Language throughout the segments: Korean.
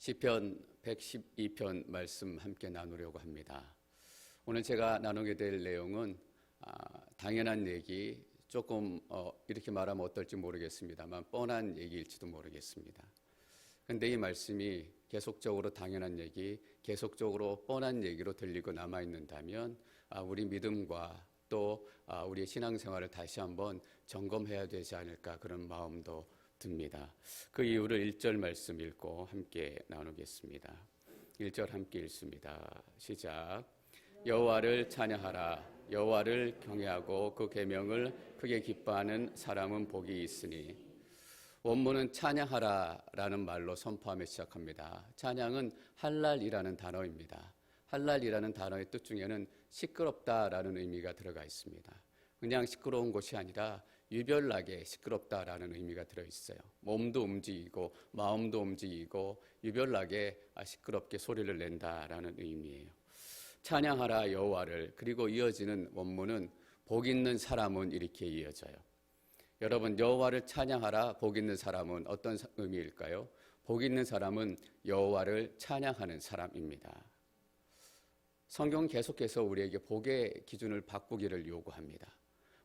시편 112편 말씀 함께 나누려고 합니다. 오늘 제가 나누게 될 내용은 당연한 얘기, 조금 이렇게 말하면 어떨지 모르겠습니다만 뻔한 얘기일지도 모르겠습니다. 그런데 이 말씀이 계속적으로 당연한 얘기, 계속적으로 뻔한 얘기로 들리고 남아있는다면 우리 믿음과 또 우리의 신앙생활을 다시 한번 점검해야 되지 않을까, 그런 마음도 듭니다. 그 이유를 1절 말씀 읽고 함께 나누겠습니다. 1절 함께 읽습니다. 시작. 여호와를 찬양하라. 여호와를 경외하고 그 계명을 크게 기뻐하는 사람은 복이 있으니. 원문은 찬양하라라는 말로 선포하며 시작합니다. 찬양은 할랄이라는 단어입니다. 할랄이라는 단어의 뜻 중에는 시끄럽다라는 의미가 들어가 있습니다. 그냥 시끄러운 것이 아니라 유별나게 시끄럽다라는 의미가 들어있어요. 몸도 움직이고 마음도 움직이고 유별나게 시끄럽게 소리를 낸다라는 의미예요. 찬양하라 여호와를, 그리고 이어지는 원문은 복 있는 사람은, 이렇게 이어져요. 여러분, 여호와를 찬양하라, 복 있는 사람은 어떤 의미일까요? 복 있는 사람은 여호와를 찬양하는 사람입니다. 성경은 계속해서 우리에게 복의 기준을 바꾸기를 요구합니다.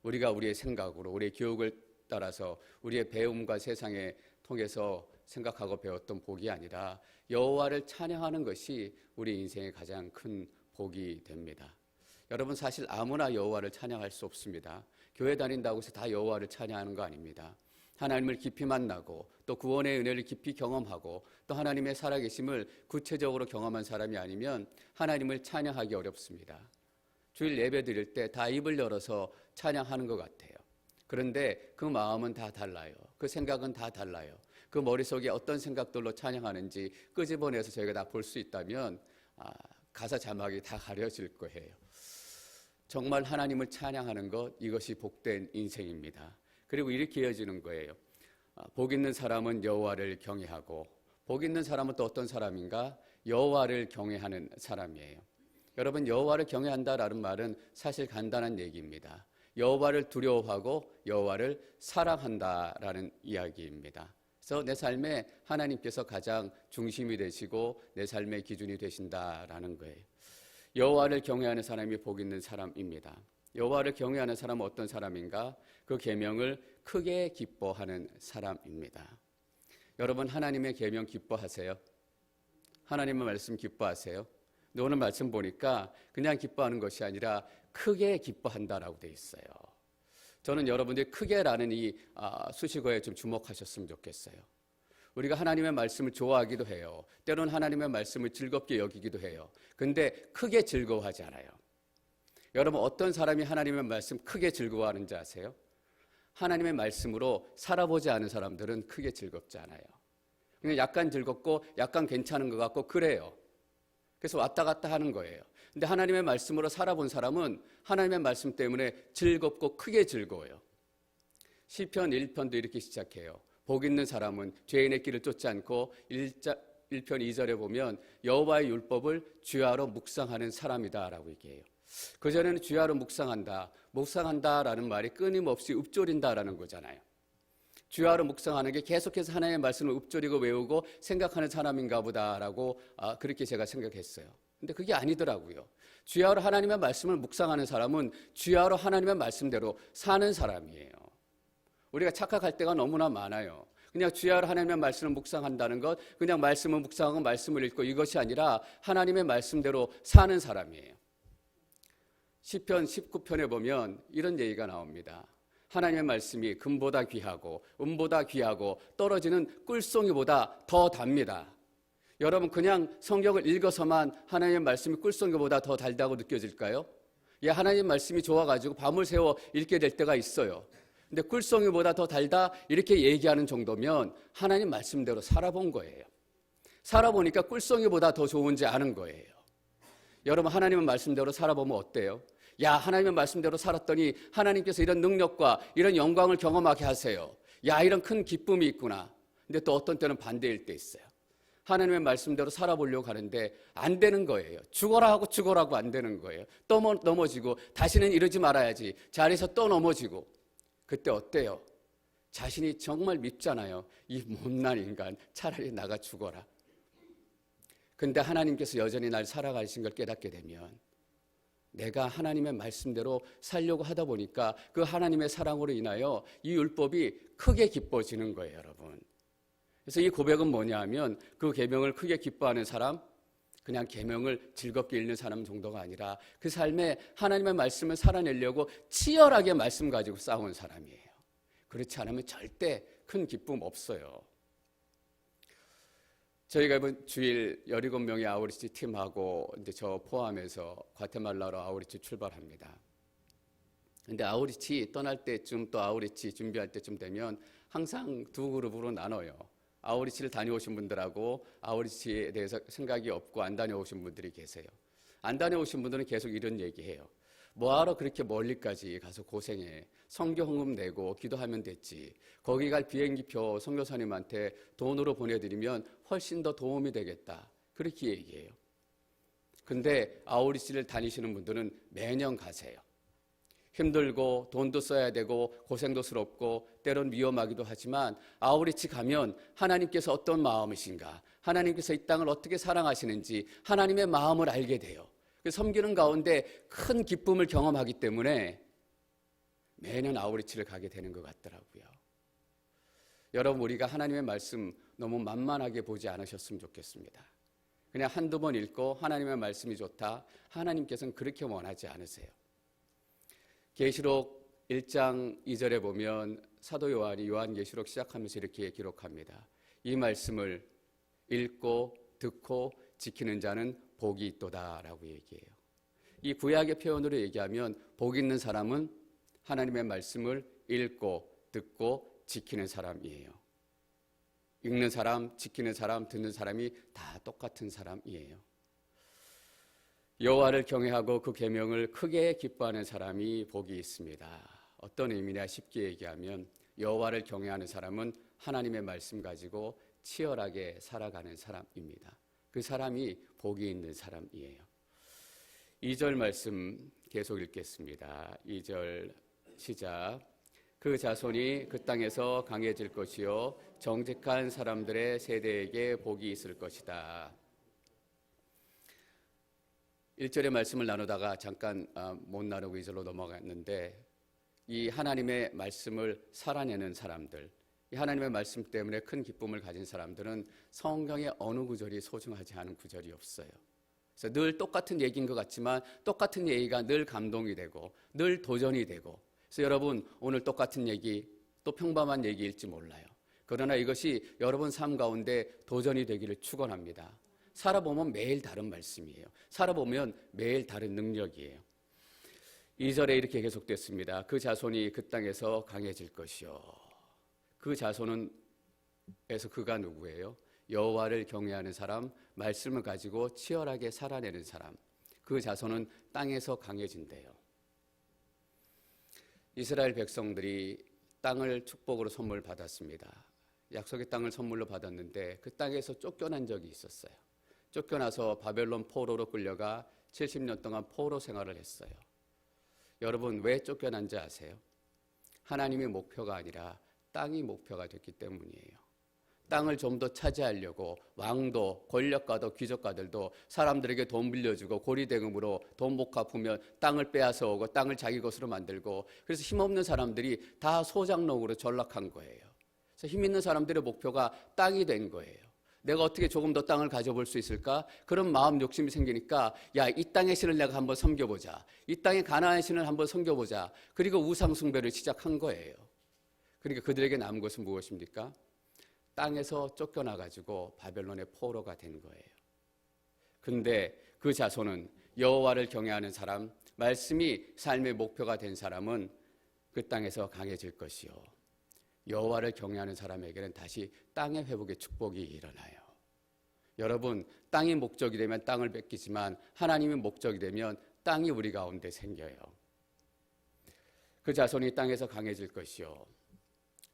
우리가 우리의 생각으로, 우리의 교육을 따라서, 우리의 배움과 세상에 통해서 생각하고 배웠던 복이 아니라 여호와를 찬양하는 것이 우리 인생의 가장 큰 복이 됩니다. 여러분, 사실 아무나 여호와를 찬양할 수 없습니다. 교회 다닌다고 해서 다 여호와를 찬양하는 거 아닙니다. 하나님을 깊이 만나고 또 구원의 은혜를 깊이 경험하고 또 하나님의 살아계심을 구체적으로 경험한 사람이 아니면 하나님을 찬양하기 어렵습니다. 주일 예배 드릴 때 다 입을 열어서 찬양하는 것 같아요. 그런데 그 마음은 다 달라요. 그 생각은 다 달라요. 그 머릿속에 어떤 생각들로 찬양하는지 끄집어내서 저희가 다 볼 수 있다면 가사 자막이 다 가려질 거예요. 정말 하나님을 찬양하는 것, 이것이 복된 인생입니다. 그리고 이렇게 이어지는 거예요. 복 있는 사람은 여호와를 경외하고, 복 있는 사람은 또 어떤 사람인가? 여호와를 경외하는 사람이에요. 여러분, 여호와를 경외한다라는 말은 사실 간단한 얘기입니다. 여호와를 두려워하고 여호와를 사랑한다라는 이야기입니다. 그래서 내 삶에 하나님께서 가장 중심이 되시고 내 삶의 기준이 되신다라는 거예요. 여호와를 경외하는 사람이 복 있는 사람입니다. 여호와를 경외하는 사람은 어떤 사람인가? 그 계명을 크게 기뻐하는 사람입니다. 여러분, 하나님의 계명 기뻐하세요? 하나님의 말씀 기뻐하세요? 근데 오늘 말씀 보니까 그냥 기뻐하는 것이 아니라 크게 기뻐한다라고 되어 있어요. 저는 여러분들이 크게라는 이 수식어에 좀 주목하셨으면 좋겠어요. 우리가 하나님의 말씀을 좋아하기도 해요. 때로는 하나님의 말씀을 즐겁게 여기기도 해요. 근데 크게 즐거워하지 않아요. 여러분, 어떤 사람이 하나님의 말씀 크게 즐거워하는지 아세요? 하나님의 말씀으로 살아보지 않은 사람들은 크게 즐겁지 않아요. 그냥 약간 즐겁고 약간 괜찮은 것 같고 그래요. 그래서 왔다 갔다 하는 거예요. 근데 하나님의 말씀으로 살아본 사람은 하나님의 말씀 때문에 즐겁고 크게 즐거워요. 시편 1편도 이렇게 시작해요. 복 있는 사람은 죄인의 길을 쫓지 않고 1편 2절에 보면 여호와의 율법을 주야로 묵상하는 사람이다 라고 얘기해요. 그전에는 주야로 묵상한다라는 말이 끊임없이 읊조린다라는 거잖아요. 주야로 묵상하는 게 계속해서 하나님의 말씀을 읊조리고 외우고 생각하는 사람인가 보다라고 그렇게 제가 생각했어요. 근데 그게 아니더라고요. 주야로 하나님의 말씀을 묵상하는 사람은 주야로 하나님의 말씀대로 사는 사람이에요. 우리가 착각할 때가 너무나 많아요. 그냥 주야로 하나님의 말씀을 묵상한다는 것, 그냥 말씀을 묵상하고 말씀을 읽고 이것이 아니라 하나님의 말씀대로 사는 사람이에요. 시편 19편에 보면 이런 얘기가 나옵니다. 하나님의 말씀이 금보다 귀하고 은보다 귀하고 떨어지는 꿀송이보다 더 답니다. 여러분, 그냥 성경을 읽어서만 하나님의 말씀이 꿀송이보다 더 달다고 느껴질까요? 예, 하나님의 말씀이 좋아가지고 밤을 새워 읽게 될 때가 있어요. 근데 꿀송이보다 더 달다 이렇게 얘기하는 정도면 하나님 말씀대로 살아본 거예요. 살아보니까 꿀송이보다 더 좋은지 아는 거예요. 여러분, 하나님의 말씀대로 살아보면 어때요? 야, 하나님의 말씀대로 살았더니 하나님께서 이런 능력과 이런 영광을 경험하게 하세요. 야, 이런 큰 기쁨이 있구나. 근데 또 어떤 때는 반대일 때 있어요. 하나님의 말씀대로 살아보려고 하는데 안 되는 거예요. 죽어라 하고 죽어라고 안 되는 거예요. 또 넘어지고 다시는 이러지 말아야지. 자리에서 또 넘어지고. 그때 어때요? 자신이 정말 밉잖아요. 이 못난 인간, 차라리 나가 죽어라. 근데 하나님께서 여전히 날 살아가신 걸 깨닫게 되면 내가 하나님의 말씀대로 살려고 하다 보니까 그 하나님의 사랑으로 인하여 이 율법이 크게 기뻐지는 거예요, 여러분. 그래서 이 고백은 뭐냐 하면 그 계명을 크게 기뻐하는 사람, 그냥 계명을 즐겁게 읽는 사람 정도가 아니라 그 삶에 하나님의 말씀을 살아내려고 치열하게 말씀 가지고 싸운 사람이에요. 그렇지 않으면 절대 큰 기쁨 없어요. 저희가 이번 주일 17명의 아우리치 팀하고 이제 저 포함해서 과테말라로 아우리치 출발합니다. 근데 아우리치 떠날 때쯤 또 아우리치 준비할 때쯤 되면 항상 두 그룹으로 나눠요. 아우리치를 다녀오신 분들하고 아우리치에 대해서 생각이 없고 안 다녀오신 분들이 계세요. 안 다녀오신 분들은 계속 이런 얘기해요. 뭐하러 그렇게 멀리까지 가서 고생해. 선교 헌금 내고 기도하면 됐지. 거기 갈 비행기표 선교사님한테 돈으로 보내드리면 훨씬 더 도움이 되겠다. 그렇게 얘기해요. 근데 아우리치를 다니시는 분들은 매년 가세요. 힘들고 돈도 써야 되고 고생도 스럽고 때론 위험하기도 하지만 아우리치 가면 하나님께서 어떤 마음이신가, 하나님께서 이 땅을 어떻게 사랑하시는지 하나님의 마음을 알게 돼요. 섬기는 가운데 큰 기쁨을 경험하기 때문에 매년 아우리치를 가게 되는 것 같더라고요. 여러분, 우리가 하나님의 말씀 너무 만만하게 보지 않으셨으면 좋겠습니다. 그냥 한두 번 읽고 하나님의 말씀이 좋다, 하나님께서는 그렇게 원하지 않으세요. 계시록 1장 2절에 보면 사도 요한이 요한계시록 시작하면서 이렇게 기록합니다. 이 말씀을 읽고 듣고 지키는 자는 복이 있도다라고 얘기해요. 이 구약의 표현으로 얘기하면 복 있는 사람은 하나님의 말씀을 읽고 듣고 지키는 사람이에요. 읽는 사람, 지키는 사람, 듣는 사람이 다 똑같은 사람이에요. 여호와를 경외하고 그 계명을 크게 기뻐하는 사람이 복이 있습니다. 어떤 의미냐 쉽게 얘기하면 여호와를 경외하는 사람은 하나님의 말씀 가지고 치열하게 살아가는 사람입니다. 그 사람이 복이 있는 사람이에요. 2절 말씀 계속 읽겠습니다. 2절 시작. 그 자손이 그 땅에서 강해질 것이요 정직한 사람들의 세대에게 복이 있을 것이다. 1절의 말씀을 나누다가 잠깐 못 나누고 2절로 넘어갔는데 이 하나님의 말씀을 살아내는 사람들, 이 하나님의 말씀 때문에 큰 기쁨을 가진 사람들은 성경의 어느 구절이 소중하지 않은 구절이 없어요. 그래서 늘 똑같은 얘기인 것 같지만 똑같은 얘기가 늘 감동이 되고 늘 도전이 되고, 그래서 여러분 오늘 똑같은 얘기 또 평범한 얘기일지 몰라요. 그러나 이것이 여러분 삶 가운데 도전이 되기를 축원합니다. 살아보면 매일 다른 말씀이에요. 살아보면 매일 다른 능력이에요. 2절에 이렇게 계속됐습니다. 그 자손이 그 땅에서 강해질 것이요. 그 자손에서 그가 누구예요? 여호와를 경외하는 사람, 말씀을 가지고 치열하게 살아내는 사람. 그 자손은 땅에서 강해진대요. 이스라엘 백성들이 땅을 축복으로 선물 받았습니다. 약속의 땅을 선물로 받았는데 그 땅에서 쫓겨난 적이 있었어요. 쫓겨나서 바벨론 포로로 끌려가 70년 동안 포로 생활을 했어요. 여러분 왜 쫓겨난지 아세요? 하나님의 목표가 아니라 땅이 목표가 됐기 때문이에요. 땅을 좀 더 차지하려고 왕도 권력가도 귀족가들도 사람들에게 돈 빌려주고 고리대금으로 돈 못 갚으면 땅을 빼앗아 오고 땅을 자기 것으로 만들고, 그래서 힘없는 사람들이 다 소장농으로 전락한 거예요. 그래서 힘 있는 사람들의 목표가 땅이 된 거예요. 내가 어떻게 조금 더 땅을 가져볼 수 있을까? 그런 마음 욕심이 생기니까 야, 이 땅의 신을 내가 한번 섬겨보자. 이 땅의 가나안 신을 한번 섬겨보자. 그리고 우상 숭배를 시작한 거예요. 그러니까 그들에게 남은 것은 무엇입니까? 땅에서 쫓겨나가지고 바벨론의 포로가 된 거예요. 근데 그 자손은 여호와를 경외하는 사람, 말씀이 삶의 목표가 된 사람은 그 땅에서 강해질 것이요. 여호와를 경외하는 사람에게는 다시 땅의 회복의 축복이 일어나요. 여러분, 땅이 목적이 되면 땅을 뺏기지만 하나님이 목적이 되면 땅이 우리 가운데 생겨요. 그 자손이 땅에서 강해질 것이요.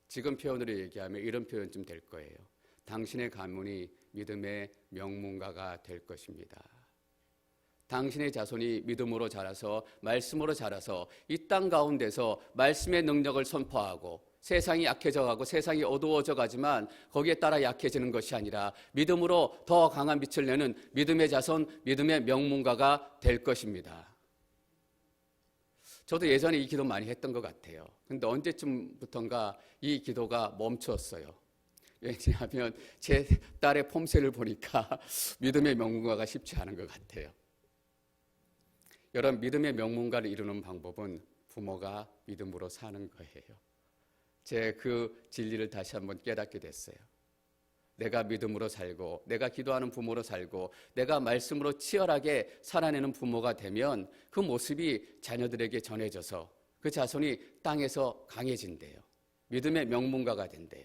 지금 표현으로 얘기하면 이런 표현 좀 될 거예요. 당신의 가문이 믿음의 명문가가 될 것입니다. 당신의 자손이 믿음으로 자라서 말씀으로 자라서 이 땅 가운데서 말씀의 능력을 선포하고 세상이 약해져 가고 세상이 어두워져 가지만 거기에 따라 약해지는 것이 아니라 믿음으로 더 강한 빛을 내는 믿음의 자손, 믿음의 명문가가 될 것입니다. 저도 예전에 이 기도 많이 했던 것 같아요. 근데 언제쯤부턴가 이 기도가 멈추었어요. 왜냐하면 제 딸의 폼새를 보니까 믿음의 명문가가 쉽지 않은 것 같아요. 여러분, 믿음의 명문가를 이루는 방법은 부모가 믿음으로 사는 거예요. 제 그 진리를 다시 한번 깨닫게 됐어요. 내가 믿음으로 살고 내가 기도하는 부모로 살고 내가 말씀으로 치열하게 살아내는 부모가 되면 그 모습이 자녀들에게 전해져서 그 자손이 땅에서 강해진대요. 믿음의 명문가가 된대요.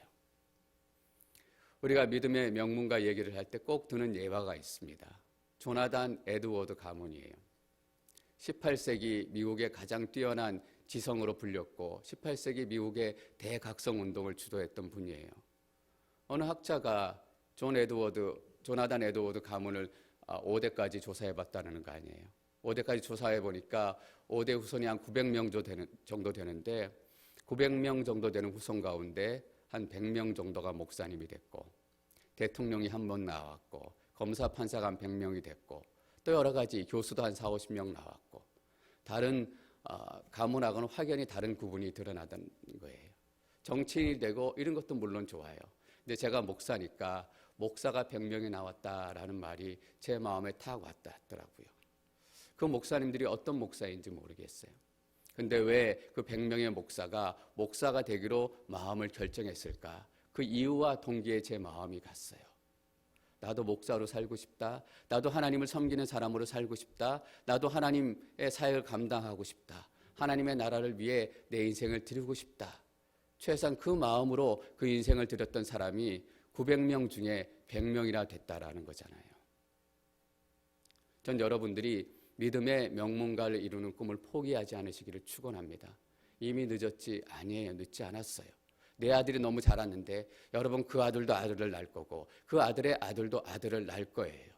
우리가 믿음의 명문가 얘기를 할 때 꼭 드는 예화가 있습니다. 조나단 에드워드 가문이에요. 18세기 미국의 가장 뛰어난 지성으로 불렸고 18세기 미국의 대각성 운동을 주도했던 분이에요. 어느 학자가 조나단 에드워드 가문을 5대까지 조사해봤다는 거 아니에요. 5대까지 조사해보니까 5대 후손이 한 900명 정도 되는데 900명 정도 되는 후손 가운데 한 100명 정도가 목사님이 됐고 대통령이 한 번 나왔고 검사 판사가 한 100명이 됐고 또 여러 가지 교수도 한 4, 50명 나왔고 다른 가문하고는 확연히 다른 구분이 드러나던 거예요. 정치인이 되고 이런 것도 물론 좋아요. 근데 제가 목사니까 목사가 100명이 나왔다라는 말이 제 마음에 탁 왔더라고요. 그 목사님들이 어떤 목사인지 모르겠어요. 근데 왜 그 100명의 목사가 되기로 마음을 결정했을까? 그 이유와 동기에 제 마음이 갔어요. 나도 목사로 살고 싶다. 나도 하나님을 섬기는 사람으로 살고 싶다. 나도 하나님의 사역을 감당하고 싶다. 하나님의 나라를 위해 내 인생을 드리고 싶다. 최소한 그 마음으로 그 인생을 드렸던 사람이 900명 중에 100명이나 됐다라는 거잖아요. 전 여러분들이 믿음의 명문가를 이루는 꿈을 포기하지 않으시기를 축원합니다. 이미 늦었지 아니에요. 늦지 않았어요. 내 아들이 너무 자랐는데 여러분 그 아들도 아들을 낳을 거고 그 아들의 아들도 아들을 낳을 거예요.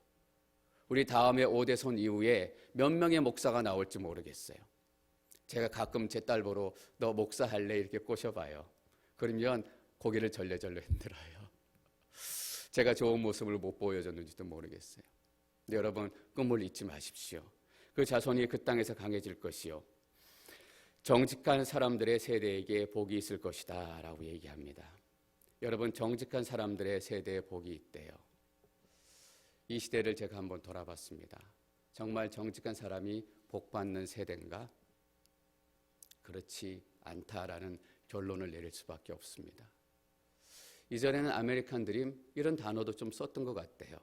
우리 다음에 5대손 이후에 몇 명의 목사가 나올지 모르겠어요. 제가 가끔 제 딸 보러 너 목사할래 이렇게 꼬셔봐요. 그러면 고개를 절레절레 흔들어요. 제가 좋은 모습을 못 보여줬는지도 모르겠어요. 근데 여러분 꿈을 잊지 마십시오. 그 자손이 그 땅에서 강해질 것이요. 정직한 사람들의 세대에게 복이 있을 것이다 라고 얘기합니다. 여러분 정직한 사람들의 세대에 복이 있대요. 이 시대를 제가 한번 돌아봤습니다. 정말 정직한 사람이 복받는 세대인가? 그렇지 않다라는 결론을 내릴 수밖에 없습니다. 이전에는 아메리칸 드림 이런 단어도 좀 썼던 것 같아요.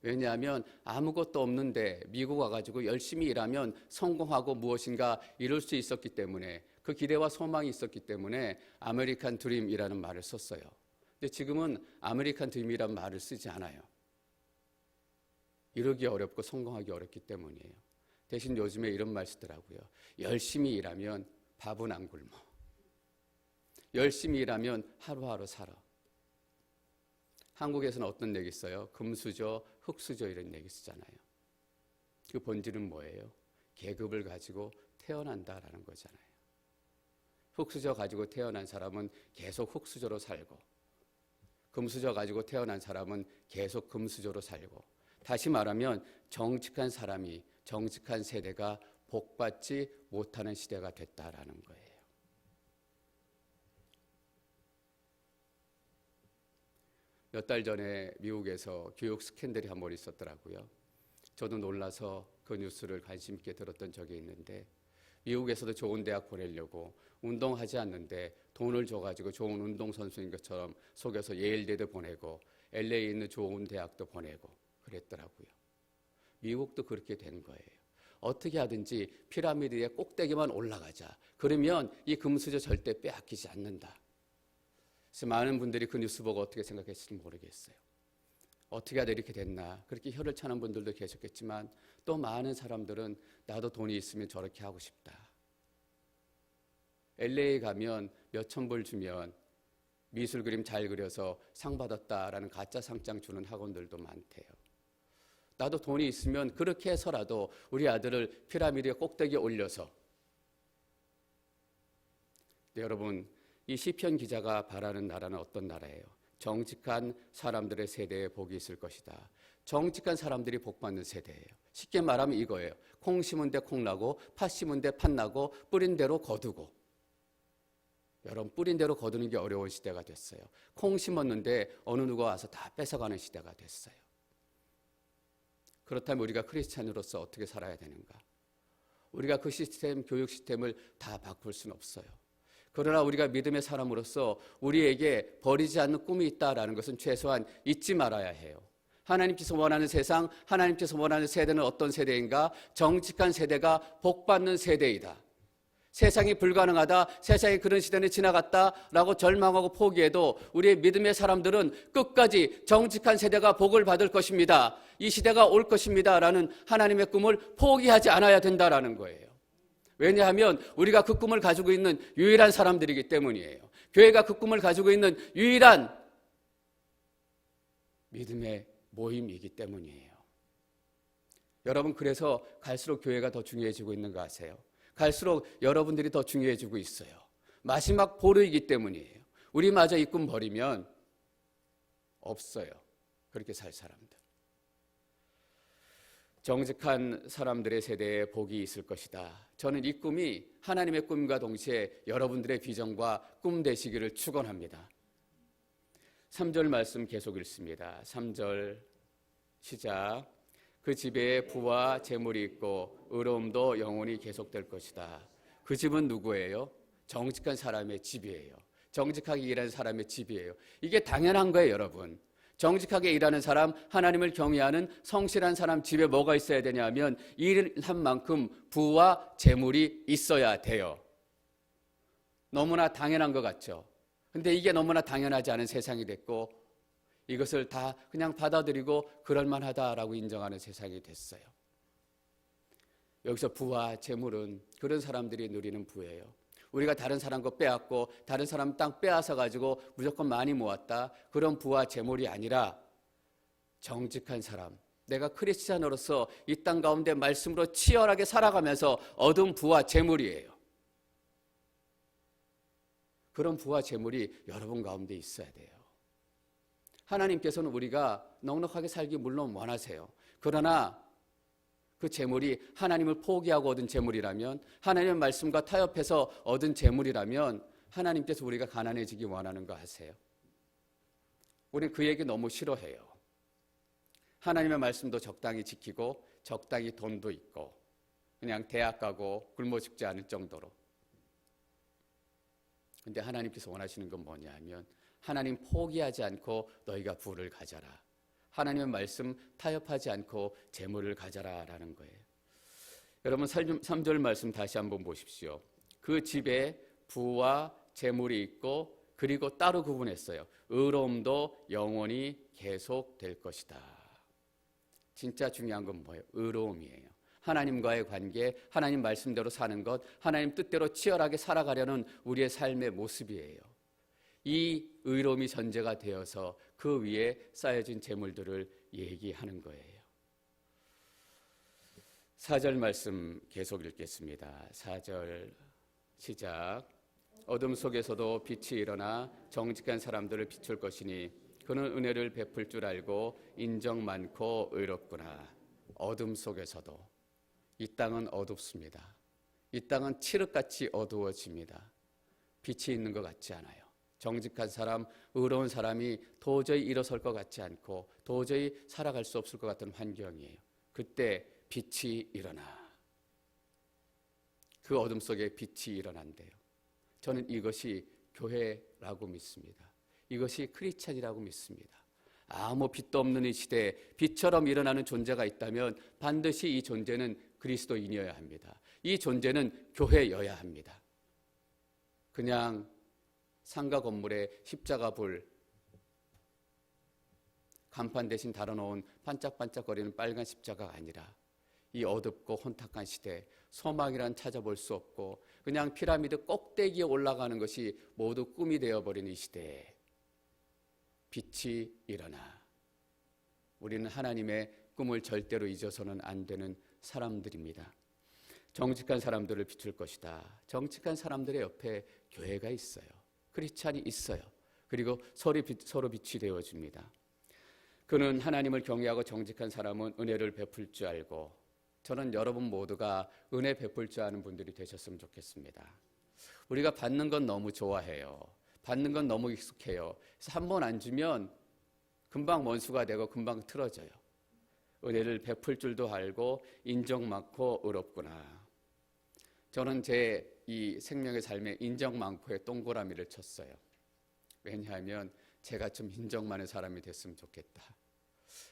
왜냐하면 아무것도 없는데 미국 와가지고 열심히 일하면 성공하고 무엇인가 이룰 수 있었기 때문에 그 기대와 소망이 있었기 때문에 아메리칸 드림이라는 말을 썼어요. 근데 지금은 아메리칸 드림이라는 말을 쓰지 않아요. 이루기 어렵고 성공하기 어렵기 때문이에요. 대신 요즘에 이런 말 쓰더라고요. 열심히 일하면 밥은 안 굶어. 열심히 일하면 하루하루 살아. 한국에서는 어떤 얘기 써요? 금수저, 흙수저 이런 얘기 쓰잖아요. 그 본질은 뭐예요? 계급을 가지고 태어난다라는 거잖아요. 흙수저 가지고 태어난 사람은 계속 흙수저로 살고 금수저 가지고 태어난 사람은 계속 금수저로 살고 다시 말하면 정직한 사람이 정직한 세대가 복받지 못하는 시대가 됐다라는 거예요. 몇 달 전에 미국에서 교육 스캔들이 한 번 있었더라고요. 저도 놀라서 그 뉴스를 관심 있게 들었던 적이 있는데 미국에서도 좋은 대학 보내려고 운동하지 않는데 돈을 줘가지고 좋은 운동선수인 것처럼 속여서 예일대도 보내고 LA에 있는 좋은 대학도 보내고 그랬더라고요. 미국도 그렇게 된 거예요. 어떻게 하든지 피라미드의 꼭대기만 올라가자. 그러면 이 금수저 절대 빼앗기지 않는다. 그래서 많은 분들이 그 뉴스 보고 어떻게 생각했을지 모르겠어요. 어떻게 하다 이렇게 됐나. 그렇게 혀를 차는 분들도 계셨겠지만 또 많은 사람들은 나도 돈이 있으면 저렇게 하고 싶다. LA 가면 몇천 불 주면 미술 그림 잘 그려서 상 받았다라는 가짜 상장 주는 학원들도 많대요. 나도 돈이 있으면 그렇게 해서라도 우리 아들을 피라미드의 꼭대기에 올려서. 네, 여러분 이 시편 기자가 바라는 나라는 어떤 나라예요? 정직한 사람들의 세대에 복이 있을 것이다. 정직한 사람들이 복받는 세대예요. 쉽게 말하면 이거예요. 콩 심은 데 콩 나고 팥 심은 데 팥 나고 뿌린 대로 거두고. 여러분, 뿌린 대로 거두는 게 어려운 시대가 됐어요. 콩 심었는데 어느 누가 와서 다 뺏어가는 시대가 됐어요. 그렇다면 우리가 크리스찬으로서 어떻게 살아야 되는가? 우리가 그 시스템, 교육 시스템을 다 바꿀 수는 없어요. 그러나 우리가 믿음의 사람으로서 우리에게 버리지 않는 꿈이 있다라는 것은 최소한 잊지 말아야 해요. 하나님께서 원하는 세상, 하나님께서 원하는 세대는 어떤 세대인가? 정직한 세대가 복받는 세대이다. 세상이 불가능하다, 세상의 그런 시대는 지나갔다라고 절망하고 포기해도 우리의 믿음의 사람들은 끝까지 정직한 세대가 복을 받을 것입니다. 이 시대가 올 것입니다라는 하나님의 꿈을 포기하지 않아야 된다라는 거예요. 왜냐하면 우리가 그 꿈을 가지고 있는 유일한 사람들이기 때문이에요. 교회가 그 꿈을 가지고 있는 유일한 믿음의 모임이기 때문이에요. 여러분, 그래서 갈수록 교회가 더 중요해지고 있는 거 아세요? 갈수록 여러분들이 더 중요해지고 있어요. 마지막 보루이기 때문이에요. 우리마저 이 꿈 버리면 없어요. 그렇게 살 사람들. 정직한 사람들의 세대에 복이 있을 것이다. 저는 이 꿈이 하나님의 꿈과 동시에 여러분들의 비전과 꿈 되시기를 축원합니다. 3절 말씀 계속 읽습니다. 3절 시작. 그 집에 부와 재물이 있고 의로움도 영원히 계속될 것이다. 그 집은 누구예요? 정직한 사람의 집이에요. 정직하게 일하는 사람의 집이에요. 이게 당연한 거예요, 여러분. 정직하게 일하는 사람, 하나님을 경외하는 성실한 사람 집에 뭐가 있어야 되냐면 일한 만큼 부와 재물이 있어야 돼요. 너무나 당연한 것 같죠? 근데 이게 너무나 당연하지 않은 세상이 됐고 이것을 다 그냥 받아들이고 그럴만하다라고 인정하는 세상이 됐어요. 여기서 부와 재물은 그런 사람들이 누리는 부예요. 우리가 다른 사람 거 빼앗고 다른 사람 땅 빼앗아 가지고 무조건 많이 모았다. 그런 부와 재물이 아니라 정직한 사람, 내가 크리스찬으로서 이 땅 가운데 말씀으로 치열하게 살아가면서 얻은 부와 재물이에요. 그런 부와 재물이 여러분 가운데 있어야 돼요. 하나님께서는 우리가 넉넉하게 살기 물론 원하세요. 그러나 그 재물이 하나님을 포기하고 얻은 재물이라면, 하나님의 말씀과 타협해서 얻은 재물이라면 하나님께서 우리가 가난해지기 원하는 거 아세요? 우리는 그 얘기 너무 싫어해요. 하나님의 말씀도 적당히 지키고 적당히 돈도 있고 그냥 대학 가고 굶어 죽지 않을 정도로. 근데 하나님께서 원하시는 건 뭐냐 하면 하나님 포기하지 않고 너희가 부를 가져라. 하나님의 말씀 타협하지 않고 재물을 가져라라는 거예요. 여러분 3절 말씀 다시 한번 보십시오. 그 집에 부와 재물이 있고 그리고 따로 구분했어요. 의로움도 영원히 계속될 것이다. 진짜 중요한 건 뭐예요? 의로움이에요. 하나님과의 관계, 하나님 말씀대로 사는 것, 하나님 뜻대로 치열하게 살아가려는 우리의 삶의 모습이에요. 이 의로움이 전제가 되어서 그 위에 쌓여진 재물들을 얘기하는 거예요. 4절 말씀 계속 읽겠습니다. 4절 시작. 어둠 속에서도 빛이 일어나 정직한 사람들을 비출 것이니 그는 은혜를 베풀 줄 알고 인정 많고 의롭구나. 어둠 속에서도. 이 땅은 어둡습니다. 이 땅은 칠흑같이 어두워집니다. 빛이 있는 것 같지 않아요. 정직한 사람, 의로운 사람이 도저히 일어설 것 같지 않고 도저히 살아갈 수 없을 것 같은 환경이에요. 그때 빛이 일어나. 그 어둠 속에 빛이 일어난대요. 저는 이것이 교회라고 믿습니다. 이것이 크리스찬이라고 믿습니다. 아무 빛도 없는 이 시대에 빛처럼 일어나는 존재가 있다면 반드시 이 존재는 그리스도인이어야 합니다. 이 존재는 교회여야 합니다. 그냥 상가 건물에 십자가 불 간판 대신 달아놓은 반짝반짝거리는 빨간 십자가가 아니라 이 어둡고 혼탁한 시대, 소망이란 찾아볼 수 없고 그냥 피라미드 꼭대기에 올라가는 것이 모두 꿈이 되어버린 이 시대에 빛이 일어나. 우리는 하나님의 꿈을 절대로 잊어서는 안 되는 사람들입니다. 정직한 사람들을 비출 것이다. 정직한 사람들의 옆에 교회가 있어요. 크리스찬이 있어요. 그리고 서로 빛이 되어줍니다. 그는 하나님을 경외하고 정직한 사람은 은혜를 베풀 줄 알고, 저는 여러분 모두가 은혜 베풀 줄 아는 분들이 되셨으면 좋겠습니다. 우리가 받는 건 너무 좋아해요. 받는 건 너무 익숙해요. 그래서 한 번 안 주면 금방 원수가 되고 금방 틀어져요. 은혜를 베풀 줄도 알고 인정 많고 의롭구나. 저는 제 이 생명의 삶에 인정 많고의 동그라미를 쳤어요. 왜냐하면 제가 좀 인정 많은 사람이 됐으면 좋겠다.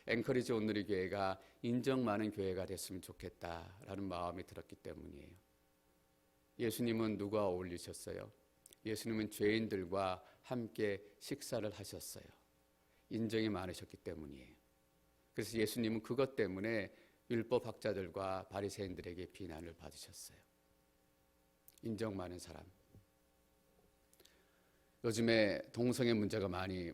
앵커리지 온누리 교회가 인정 많은 교회가 됐으면 좋겠다라는 마음이 들었기 때문이에요. 예수님은 누구와 어울리셨어요? 예수님은 죄인들과 함께 식사를 하셨어요. 인정이 많으셨기 때문이에요. 그래서 예수님은 그것 때문에 율법학자들과 바리새인들에게 비난을 받으셨어요. 인정 많은 사람. 요즘에 동성애 문제가 많이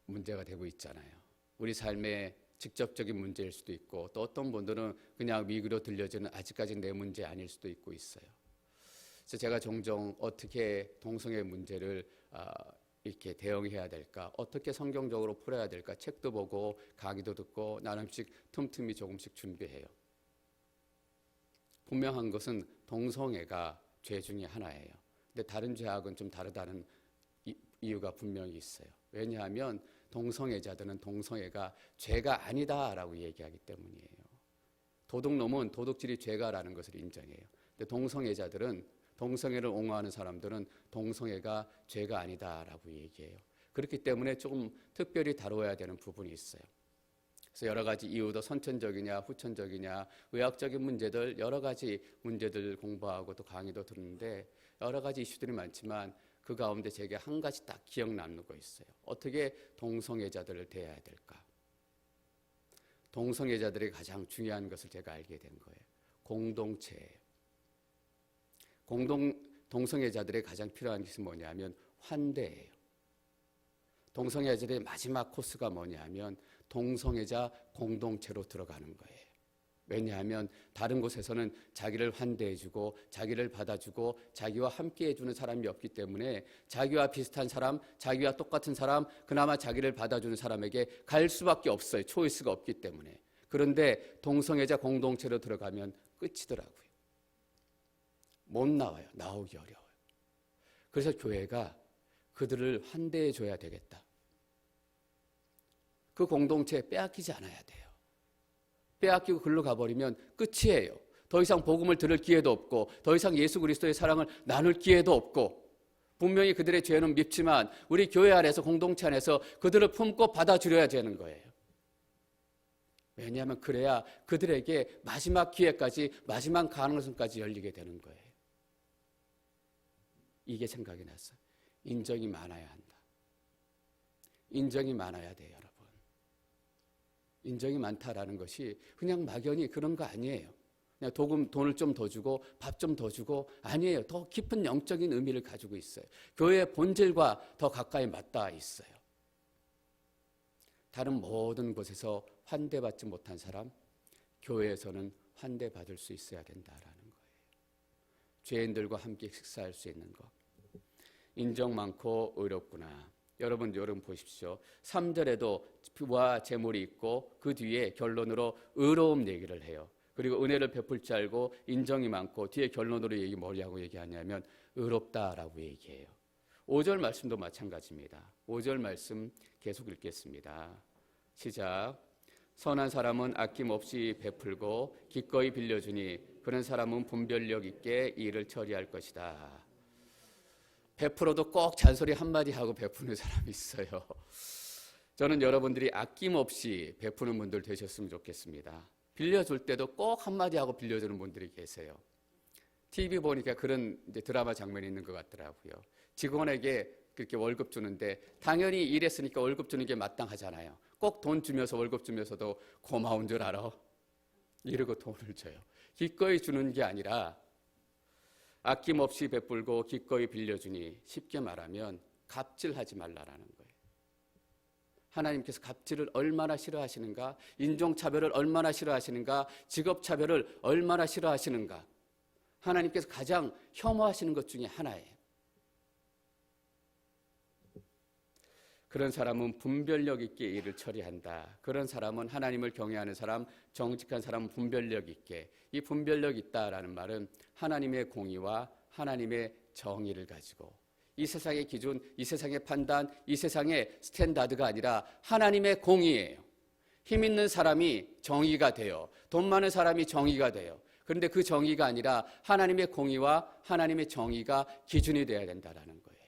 문제가 되고 있잖아요. 우리 삶의 직접적인 문제일 수도 있고, 또 어떤 분들은 그냥 미국으로 들려지는 아직까지 내 문제 아닐 수도 있고 있어요. 그래서 제가 종종 어떻게 동성애 문제를 이렇게 대응해야 될까, 어떻게 성경적으로 풀어야 될까 책도 보고 강의도 듣고 나름씩 틈틈이 조금씩 준비해요. 분명한 것은 동성애가 죄 중에 하나예요. 근데 다른 죄악은 좀 다르다는 이유가 분명히 있어요. 왜냐하면 동성애자들은 동성애가 죄가 아니다라고 얘기하기 때문이에요. 도둑놈은 도둑질이 죄가라는 것을 인정해요. 근데 동성애자들은, 동성애를 옹호하는 사람들은 동성애가 죄가 아니다라고 얘기해요. 그렇기 때문에 조금 특별히 다뤄야 되는 부분이 있어요. 그래서 여러 가지 이유도 선천적이냐 후천적이냐 의학적인 문제들, 여러 가지 문제들 공부하고 또 강의도 듣는데 여러 가지 이슈들이 많지만 그 가운데 제게 한 가지 딱 기억 남는 거 있어요. 어떻게 동성애자들을 대해야 될까? 동성애자들이 가장 중요한 것을 제가 알게 된 거예요. 공동체예요. 동성애자들의 가장 필요한 것이 뭐냐면 환대예요. 동성애자들의 마지막 코스가 뭐냐면 동성애자 공동체로 들어가는 거예요. 왜냐하면 다른 곳에서는 자기를 환대해주고 자기를 받아주고 자기와 함께해주는 사람이 없기 때문에 자기와 비슷한 사람, 자기와 똑같은 사람, 그나마 자기를 받아주는 사람에게 갈 수밖에 없어요. 초이스가 없기 때문에. 그런데 동성애자 공동체로 들어가면 끝이더라고요. 못 나와요. 나오기 어려워요. 그래서 교회가 그들을 환대해줘야 되겠다. 그 공동체에 빼앗기지 않아야 돼요. 빼앗기고 글로 가버리면 끝이에요. 더 이상 복음을 들을 기회도 없고 더 이상 예수 그리스도의 사랑을 나눌 기회도 없고, 분명히 그들의 죄는 밉지만 우리 교회 안에서, 공동체 안에서 그들을 품고 받아주려야 되는 거예요. 왜냐하면 그래야 그들에게 마지막 기회까지, 마지막 가능성까지 열리게 되는 거예요. 이게 생각이 났어요. 인정이 많아야 한다. 인정이 많아야 돼요, 여러분. 인정이 많다라는 것이 그냥 막연히 그런 거 아니에요. 그냥 돈을 좀 더 주고 밥 좀 더 주고 아니에요. 더 깊은 영적인 의미를 가지고 있어요. 교회의 본질과 더 가까이 맞닿아 있어요. 다른 모든 곳에서 환대받지 못한 사람, 교회에서는 환대받을 수 있어야 된다라는 거예요. 죄인들과 함께 식사할 수 있는 것. 인정 많고 의롭구나. 여러분 보십시오. 3절에도 부와 재물이 있고 그 뒤에 결론으로 의로움 얘기를 해요. 그리고 은혜를 베풀 줄 알고 인정이 많고 뒤에 결론으로 뭐라고 얘기하냐면 의롭다라고 얘기해요. 5절 말씀도 마찬가지입니다. 5절 말씀 계속 읽겠습니다. 시작. 선한 사람은 아낌없이 베풀고 기꺼이 빌려주니 그런 사람은 분별력 있게 일을 처리할 것이다. 베풀어도 꼭 잔소리 한마디 하고 베푸는 사람이 있어요. 저는 여러분들이 아낌없이 베푸는 분들 되셨으면 좋겠습니다. 빌려줄 때도 꼭 한마디 하고 빌려주는 분들이 계세요. TV 보니까 그런 이제 드라마 장면이 있는 것 같더라고요. 직원에게 그렇게 월급 주는데 당연히 일했으니까 월급 주는 게 마땅하잖아요. 꼭 돈 주면서 월급 주면서도 고마운 줄 알아? 이러고 돈을 줘요. 기꺼이 주는 게 아니라 아낌없이 베풀고 기꺼이 빌려주니, 쉽게 말하면 갑질하지 말라라는 거예요. 하나님께서 갑질을 얼마나 싫어하시는가, 인종차별을 얼마나 싫어하시는가, 직업차별을 얼마나 싫어하시는가, 하나님께서 가장 혐오하시는 것 중에 하나예요. 그런 사람은 분별력 있게 일을 처리한다. 그런 사람은 하나님을 경외하는 사람, 정직한 사람은 분별력 있게. 이 분별력 있다라는 말은 하나님의 공의와 하나님의 정의를 가지고 이 세상의 기준, 이 세상의 판단, 이 세상의 스탠다드가 아니라 하나님의 공의예요. 힘 있는 사람이 정의가 돼요. 돈 많은 사람이 정의가 돼요. 그런데 그 정의가 아니라 하나님의 공의와 하나님의 정의가 기준이 되어야 된다는 거예요.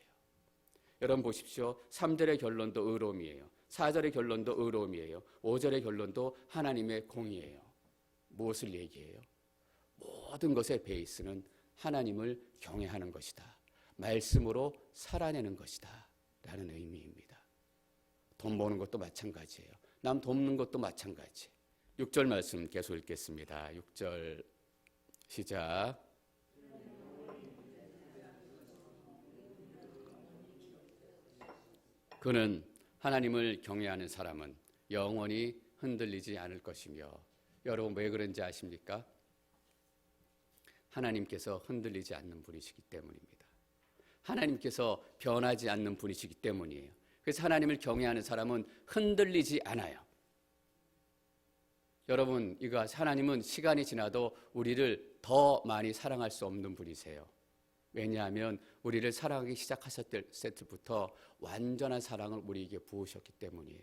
여러분 보십시오. 3절의 결론도 의로움이에요. 4절의 결론도 의로움이에요. 5절의 결론도 하나님의 공의예요. 무엇을 얘기해요? 모든 것의 베이스는 하나님을 경외하는 것이다. 말씀으로 살아내는 것이다. 라는 의미입니다. 돈 모으는 것도 마찬가지예요. 남 돕는 것도 마찬가지. 6절 말씀 계속 읽겠습니다. 6절 시작. 그는 하나님을 경외하는 사람은 영원히 흔들리지 않을 것이며. 여러분 왜 그런지 아십니까? 하나님께서 흔들리지 않는 분이시기 때문입니다. 하나님께서 변하지 않는 분이시기 때문이에요. 그래서 하나님을 경외하는 사람은 흔들리지 않아요. 여러분, 이거 하나님은 시간이 지나도 우리를 더 많이 사랑할 수 없는 분이세요. 왜냐하면 우리를 사랑하기 시작하셨을 때부터 완전한 사랑을 우리에게 부으셨기 때문이에요.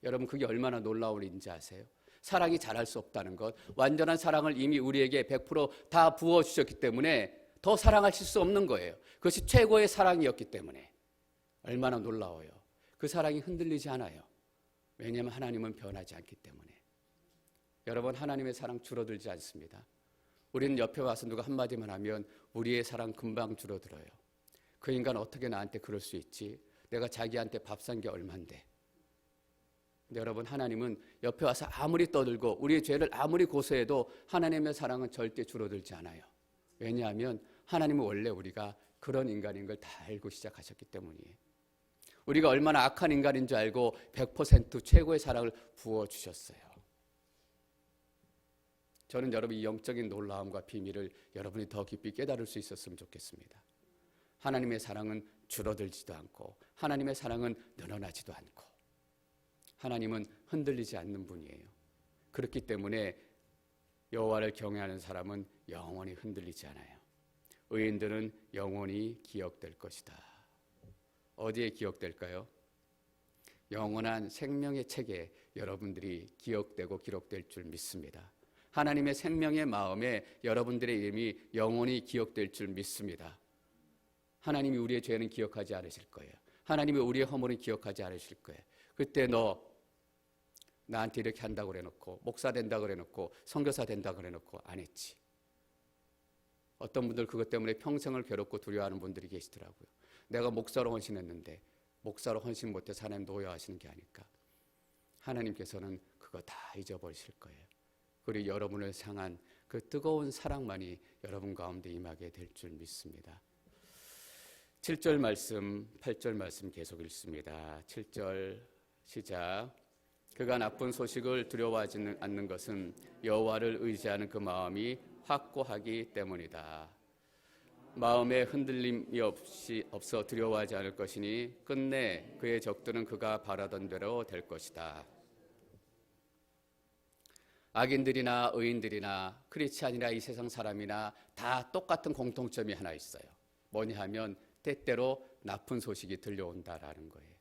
여러분, 그게 얼마나 놀라운 일인지 아세요? 사랑이 잘할 수 없다는 것, 완전한 사랑을 이미 우리에게 100% 부어주셨기 때문에 더 사랑하실 수 없는 거예요. 그것이 최고의 사랑이었기 때문에. 얼마나 놀라워요. 그 사랑이 흔들리지 않아요. 왜냐하면 하나님은 변하지 않기 때문에. 여러분, 하나님의 사랑 줄어들지 않습니다. 우리는 옆에 와서 누가 한마디만 하면 우리의 사랑 금방 줄어들어요. 그 인간 어떻게 나한테 그럴 수 있지? 내가 자기한테 밥 산 게 얼만데. 근데 여러분, 하나님은 옆에 와서 아무리 떠들고 우리의 죄를 아무리 고소해도 하나님의 사랑은 절대 줄어들지 않아요. 왜냐하면 하나님은 원래 우리가 그런 인간인 걸 다 알고 시작하셨기 때문이에요. 우리가 얼마나 악한 인간인 줄 알고 100% 최고의 사랑을 부어주셨어요. 저는 여러분 이 영적인 놀라움과 비밀을 여러분이 더 깊이 깨달을 수 있었으면 좋겠습니다. 하나님의 사랑은 줄어들지도 않고 하나님의 사랑은 늘어나지도 않고 하나님은 흔들리지 않는 분이에요. 그렇기 때문에 여호와를 경외하는 사람은 영원히 흔들리지 않아요. 의인들은 영원히 기억될 것이다. 어디에 기억될까요? 영원한 생명의 책에 여러분들이 기억되고 기록될 줄 믿습니다. 하나님의 생명의 마음에 여러분들의 이름이 영원히 기억될 줄 믿습니다. 하나님이 우리의 죄는 기억하지 않으실 거예요. 하나님이 우리의 허물은 기억하지 않으실 거예요. 그때 너 나한테 이렇게 한다고 그래놓고 목사 된다고 그래놓고 선교사 된다고 그래놓고 안 했지. 어떤 분들 그것 때문에 평생을 괴롭고 두려워하는 분들이 계시더라고요. 내가 목사로 헌신했는데 목사로 헌신 못해서 하나님 노여하시는 게 아닐까. 하나님께서는 그거 다 잊어버리실 거예요. 그리고 여러분을 향한 그 뜨거운 사랑만이 여러분 가운데 임하게 될 줄 믿습니다. 7절 말씀, 8절 말씀 계속 읽습니다. 7절 시작. 그가 나쁜 소식을 두려워하지 않는 것은 여호와를 의지하는 그 마음이 확고하기 때문이다. 마음에 흔들림이 없어 두려워하지 않을 것이니 끝내 그의 적들은 그가 바라던 대로 될 것이다. 악인들이나 의인들이나 크리스찬이나 이 세상 사람이나 다 똑같은 공통점이 하나 있어요. 뭐냐 하면 때때로 나쁜 소식이 들려온다라는 거예요.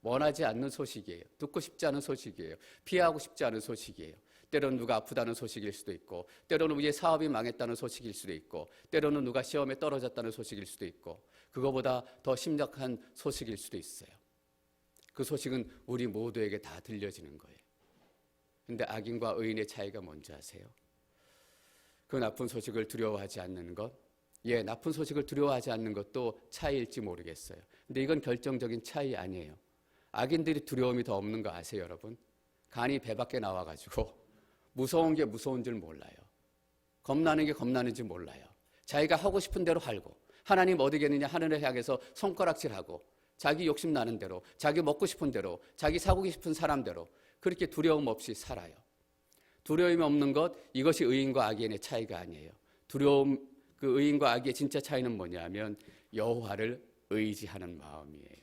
원하지 않는 소식이에요. 듣고 싶지 않은 소식이에요. 피하고 싶지 않은 소식이에요. 때로는 누가 아프다는 소식일 수도 있고, 때로는 우리의 사업이 망했다는 소식일 수도 있고, 때로는 누가 시험에 떨어졌다는 소식일 수도 있고, 그거보다 더 심각한 소식일 수도 있어요. 그 소식은 우리 모두에게 다 들려지는 거예요. 근데 악인과 의인의 차이가 뭔지 아세요? 그 나쁜 소식을 두려워하지 않는 것, 나쁜 소식을 두려워하지 않는 것도 차이일지 모르겠어요. 근데 이건 결정적인 차이 아니에요. 악인들이 두려움이 더 없는 거 아세요, 여러분? 간이 배 밖에 나와가지고 무서운 게 무서운 줄 몰라요. 겁나는 게 겁나는 줄 몰라요. 자기가 하고 싶은 대로 하고, 하나님 어디겠느냐 하늘을 향해서 손가락질하고, 자기 욕심 나는 대로, 자기 먹고 싶은 대로, 자기 사고 싶은 사람대로 그렇게 두려움 없이 살아요. 두려움이 없는 것, 이것이 의인과 악인의 차이가 아니에요. 두려움, 그 의인과 악의 진짜 차이는 뭐냐면 여호와를 의지하는 마음이에요.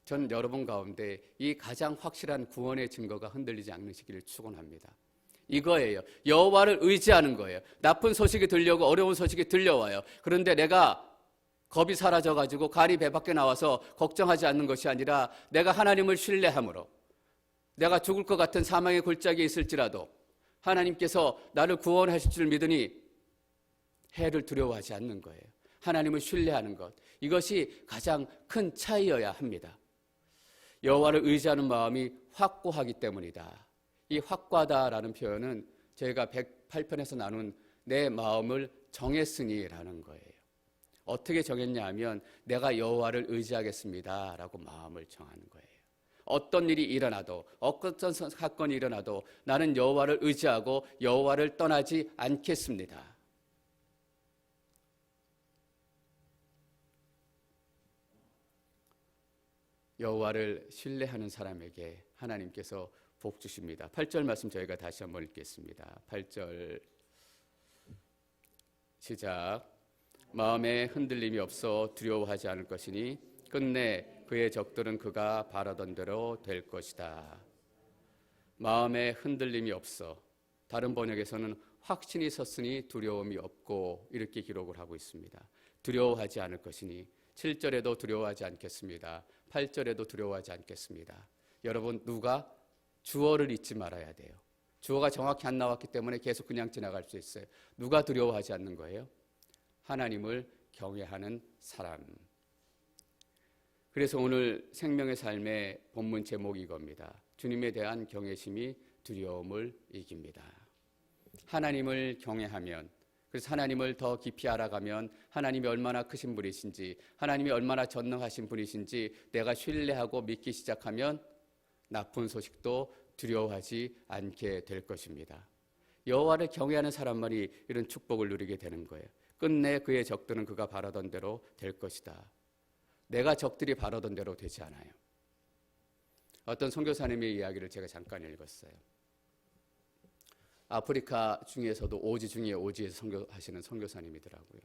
전 여러분 가운데 이 가장 확실한 구원의 증거가 흔들리지 않으시기를 축원합니다. 이거예요. 여호와를 의지하는 거예요. 나쁜 소식이 들려고 어려운 소식이 들려와요. 그런데 내가 겁이 사라져가지고 갈이 배 밖에 나와서 걱정하지 않는 것이 아니라 내가 하나님을 신뢰함으로 내가 죽을 것 같은 사망의 골짜기에 있을지라도 하나님께서 나를 구원하실 줄 믿으니 해를 두려워하지 않는 거예요. 하나님을 신뢰하는 것, 이것이 가장 큰 차이여야 합니다. 여호와를 의지하는 마음이 확고하기 때문이다. 이 확고하다라는 표현은 저희가 108편에서 나눈 내 마음을 정했으니라는 거예요. 어떻게 정했냐 하면 내가 여호와를 의지하겠습니다 라고 마음을 정하는 거예요. 어떤 일이 일어나도 어떤 사건이 일어나도 나는 여호와를 의지하고 여호와를 떠나지 않겠습니다. 여호와를 신뢰하는 사람에게 하나님께서 복 주십니다. 8절 말씀 저희가 다시 한번 읽겠습니다. 8절 시작. 마음에 흔들림이 없어 두려워하지 않을 것이니 끝내 그의 적들은 그가 바라던 대로 될 것이다. 마음에 흔들림이 없어, 다른 번역에서는 확신이 섰으니 두려움이 없고 이렇게 기록을 하고 있습니다. 두려워하지 않을 것이니 7절에도 두려워하지 않겠습니다. 8절에도 두려워하지 않겠습니다. 여러분, 누가 주어를 잊지 말아야 돼요. 주어가 정확히 안 나왔기 때문에 계속 그냥 지나갈 수 있어요. 누가 두려워하지 않는 거예요? 하나님을 경외하는 사람. 그래서 오늘 생명의 삶의 본문 제목이 이겁니다. 주님에 대한 경외심이 두려움을 이깁니다. 하나님을 경외하면, 그래서 하나님을 더 깊이 알아가면 하나님이 얼마나 크신 분이신지, 하나님이 얼마나 전능하신 분이신지 내가 신뢰하고 믿기 시작하면 나쁜 소식도 두려워하지 않게 될 것입니다. 여호와를 경외하는 사람만이 이런 축복을 누리게 되는 거예요. 끝내 그의 적들은 그가 바라던 대로 될 것이다. 내가 적들이 바라던 대로 되지 않아요. 어떤 선교사님의 이야기를 제가 잠깐 읽었어요. 아프리카 중에서도 오지 중에 오지에서 선교하시는 선교사님이더라고요.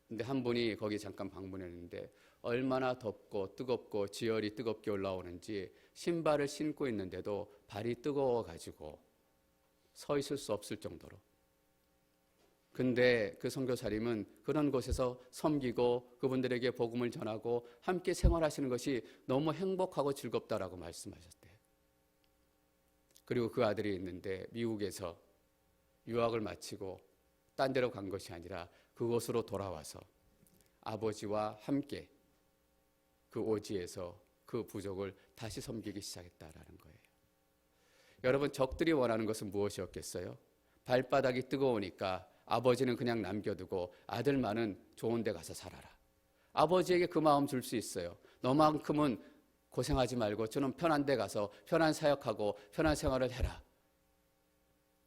근데 한 분이 거기 잠깐 방문했는데 얼마나 덥고 뜨겁고 지열이 뜨겁게 올라오는지 신발을 신고 있는데도 발이 뜨거워가지고 서 있을 수 없을 정도로. 근데 그 선교사님은 그런 곳에서 섬기고 그분들에게 복음을 전하고 함께 생활하시는 것이 너무 행복하고 즐겁다라고 말씀하셨대요. 그리고 그 아들이 있는데 미국에서 유학을 마치고 딴 데로 간 것이 아니라 그곳으로 돌아와서 아버지와 함께 그 오지에서 그 부족을 다시 섬기기 시작했다라는 거예요. 여러분, 적들이 원하는 것은 무엇이었겠어요? 발바닥이 뜨거우니까 아버지는 그냥 남겨두고 아들만은 좋은 데 가서 살아라. 아버지에게 그 마음 줄 수 있어요. 너만큼은 고생하지 말고 저는 편한 데 가서 편한 사역하고 편한 생활을 해라.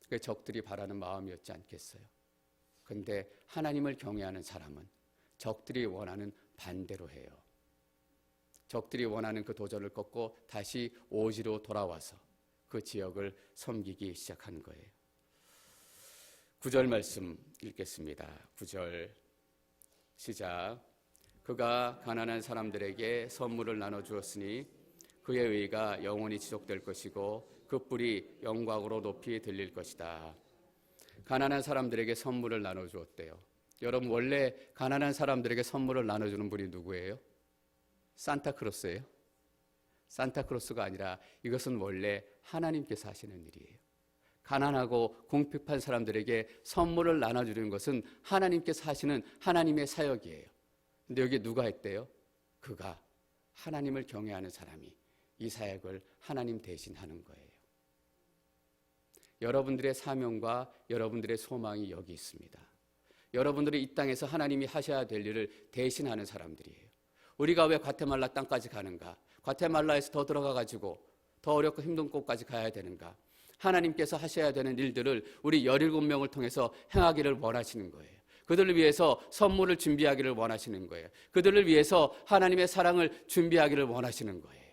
그게 적들이 바라는 마음이었지 않겠어요? 근데 하나님을 경외하는 사람은 적들이 원하는 반대로 해요. 적들이 원하는 그 도전을 꺾고 다시 오지로 돌아와서 그 지역을 섬기기 시작한 거예요. 9절 말씀 읽겠습니다. 9절 시작. 그가 가난한 사람들에게 선물을 나눠주었으니 그의 의가 영원히 지속될 것이고 그 뿔이 영광으로 높이 들릴 것이다. 가난한 사람들에게 선물을 나눠주었대요. 여러분, 원래 가난한 사람들에게 선물을 나눠주는 분이 누구예요? 산타크로스예요? 산타크로스가 아니라 이것은 원래 하나님께서 하시는 일이에요. 가난하고 궁핍한 사람들에게 선물을 나눠주는 것은 하나님께서 하시는 하나님의 사역이에요. 근데 여기 누가 했대요? 그가, 하나님을 경외하는 사람이 이 사역을 하나님 대신 하는 거예요. 여러분들의 사명과 여러분들의 소망이 여기 있습니다. 여러분들이 이 땅에서 하나님이 하셔야 될 일을 대신하는 사람들이에요. 우리가 왜 과테말라 땅까지 가는가? 과테말라에서 더 들어가가지고 더 어렵고 힘든 곳까지 가야 되는가? 하나님께서 하셔야 되는 일들을 우리 17명을 통해서 행하기를 원하시는 거예요. 그들을 위해서 선물을 준비하기를 원하시는 거예요. 그들을 위해서 하나님의 사랑을 준비하기를 원하시는 거예요.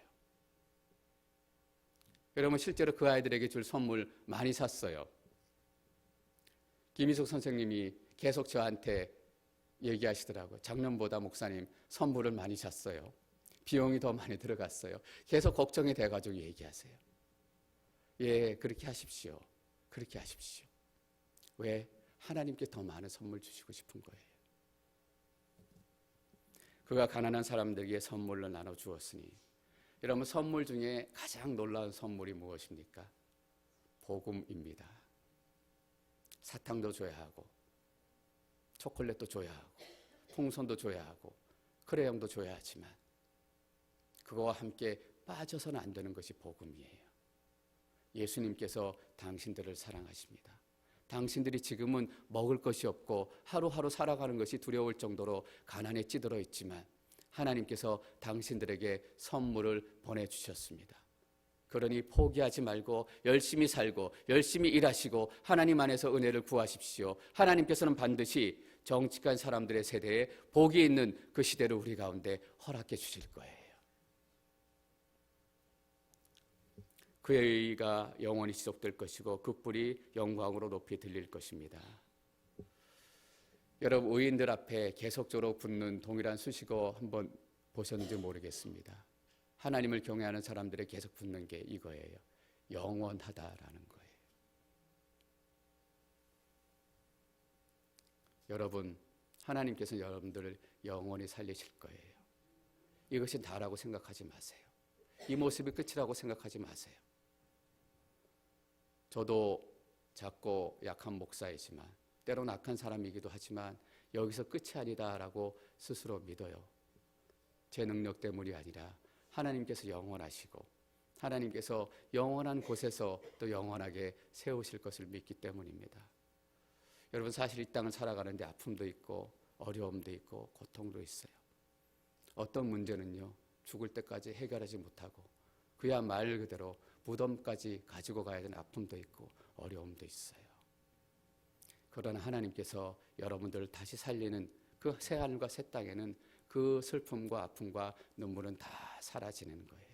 여러분, 실제로 그 아이들에게 줄 선물 많이 샀어요. 김희숙 선생님이 계속 저한테 얘기하시더라고요. 작년보다 목사님 선물을 많이 샀어요. 비용이 더 많이 들어갔어요. 계속 걱정이 돼가지고 얘기하세요. 예, 그렇게 하십시오. 그렇게 하십시오. 왜? 하나님께 더 많은 선물 주시고 싶은 거예요. 그가 가난한 사람들에게 선물로 나눠주었으니, 여러분, 선물 중에 가장 놀라운 선물이 무엇입니까? 복음입니다. 사탕도 줘야 하고, 초콜릿도 줘야 하고, 풍선도 줘야 하고, 크레용도 줘야 하지만 그거와 함께 빠져서는 안 되는 것이 복음이에요. 예수님께서 당신들을 사랑하십니다. 당신들이 지금은 먹을 것이 없고 하루하루 살아가는 것이 두려울 정도로 가난에 찌들어 있지만 하나님께서 당신들에게 선물을 보내주셨습니다. 그러니 포기하지 말고 열심히 살고 열심히 일하시고 하나님 안에서 은혜를 구하십시오. 하나님께서는 반드시 정직한 사람들의 세대에 복이 있는 그 시대를 우리 가운데 허락해 주실 거예요. 그의 의가 영원히 지속될 것이고 그 뿔이 영광으로 높이 들릴 것입니다. 여러분, 의인들 앞에 계속적으로 붙는 동일한 수식어 한번 보셨는지 모르겠습니다. 하나님을 경외하는 사람들에 계속 붙는 게 이거예요. 영원하다라는 거예요. 여러분, 하나님께서 여러분들을 영원히 살리실 거예요. 이것이 다라고 생각하지 마세요. 이 모습이 끝이라고 생각하지 마세요. 저도 작고 약한 목사이지만 때로는 악한 사람이기도 하지만 여기서 끝이 아니다라고 스스로 믿어요. 제 능력 때문이 아니라 하나님께서 영원하시고 하나님께서 영원한 곳에서 또 영원하게 세우실 것을 믿기 때문입니다. 여러분, 사실 이 땅을 살아가는데 아픔도 있고 어려움도 있고 고통도 있어요. 어떤 문제는요, 죽을 때까지 해결하지 못하고 그야 말 그대로 무덤까지 가지고 가야 되는 아픔도 있고 어려움도 있어요. 그러나 하나님께서 여러분들을 다시 살리는 그 새하늘과 새 땅에는 그 슬픔과 아픔과 눈물은 다 사라지는 거예요.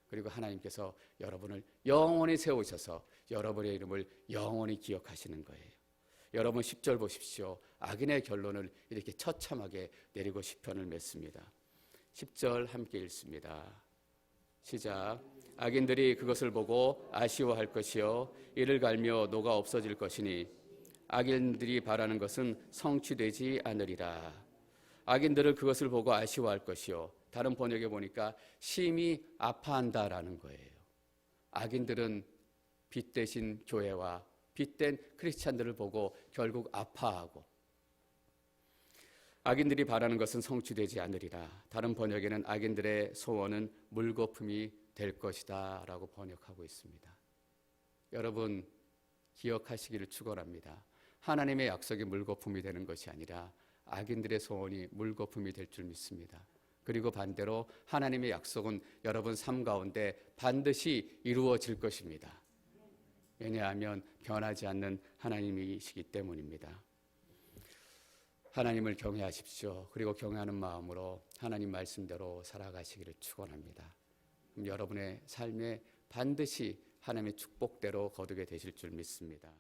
그리고 하나님께서 여러분을 영원히 세우셔서 여러분의 이름을 영원히 기억하시는 거예요. 여러분 10절 보십시오. 악인의 결론을 이렇게 처참하게 내리고 시편을 맺습니다. 10절 함께 읽습니다. 시작. 악인들이 그것을 보고 아쉬워할 것이요 이를 갈며 녹아 없어질 것이니 악인들이 바라는 것은 성취되지 않으리라. 악인들을 그것을 보고 아쉬워할 것이요, 다른 번역에 보니까 심히 아파한다라는 거예요. 악인들은 빛대신 교회와 빛된 크리스찬들을 보고 결국 아파하고, 악인들이 바라는 것은 성취되지 않으리라. 다른 번역에는 악인들의 소원은 물거품이 될 것이다 라고 번역하고 있습니다. 여러분, 기억하시기를 축원합니다. 하나님의 약속이 물거품이 되는 것이 아니라 악인들의 소원이 물거품이 될 줄 믿습니다. 그리고 반대로 하나님의 약속은 여러분 삶 가운데 반드시 이루어질 것입니다. 왜냐하면 변하지 않는 하나님이시기 때문입니다. 하나님을 경외하십시오. 그리고 경외하는 마음으로 하나님 말씀대로 살아가시기를 축원합니다. 여러분의 삶에 반드시 하나님의 축복대로 거두게 되실 줄 믿습니다.